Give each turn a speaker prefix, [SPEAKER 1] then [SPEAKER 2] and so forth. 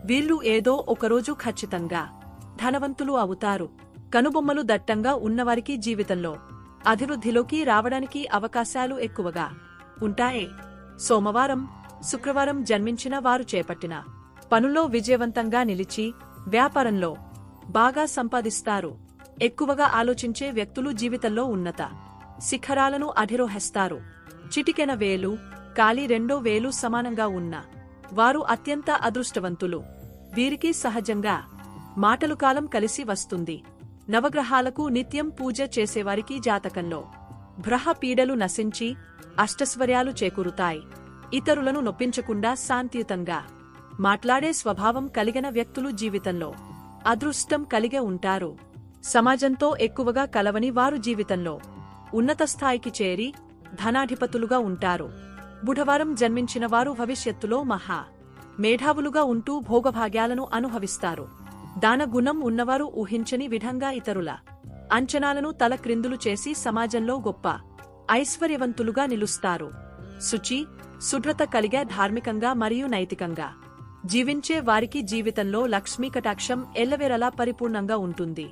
[SPEAKER 1] వీళ్ళు ఏదో ఒకరోజు ఖచ్చితంగా ధనవంతులు అవుతారు. కనుబొమ్మలు దట్టంగా ఉన్నవారికి జీవితంలో అభివృద్ధిలోకి రావడానికి అవకాశాలు ఎక్కువగా ఉంటాయి. సోమవారం, శుక్రవారం జన్మించిన వారు చేపట్టిన పనుల్లో విజయవంతంగా నిలిచి వ్యాపారంలో బాగా సంపాదిస్తారు. ఎక్కువగా ఆలోచించే వ్యక్తులు జీవితంలో ఉన్నత శిఖరాలను అధిరోహిస్తారు. చిటికెన వేలు, కాలి రెండో వేలు సమానంగా ఉన్న వారు అత్యంత అదృష్టవంతులు. వీరికి సహజంగా మాటలు కాలం కలిసి వస్తుంది. నవగ్రహాలకు నిత్యం పూజ చేసేవారికి జాతకంలో గ్రహ పీడలు నశించి అష్టైశ్వర్యాలు చేకూరుతాయి. ఇతరులను నొప్పించకుండా శాంతియుతంగా మాట్లాడే స్వభావం కలిగిన వ్యక్తులు జీవితంలో అదృష్టం కలిగే ఉంటారు. సమాజంతో ఎక్కువగా కలవని వారు జీవితంలో ఉన్నత స్థాయికి చేరి ధనాధిపతులుగా ఉంటారు. బుధవారం జన్మించిన వారు భవిష్యత్తులో మహా మేధావులుగా ఉంటూ భోగభాగ్యాలను అనుభవిస్తారు. దాన గుణం ఉన్నవారు ఊహించని విధంగా ఇతరుల అంచనాలను తలక్రిందులు చేసి సమాజంలో గొప్ప ఐశ్వర్యవంతులుగా నిలుస్తారు. శుచి, శుభ్రత కలిగే ధార్మికంగా మరియు నైతికంగా జీవించే వారికి జీవితంలో లక్ష్మీ కటాక్షం ఎల్లవేళలా పరిపూర్ణంగా ఉంటుంది.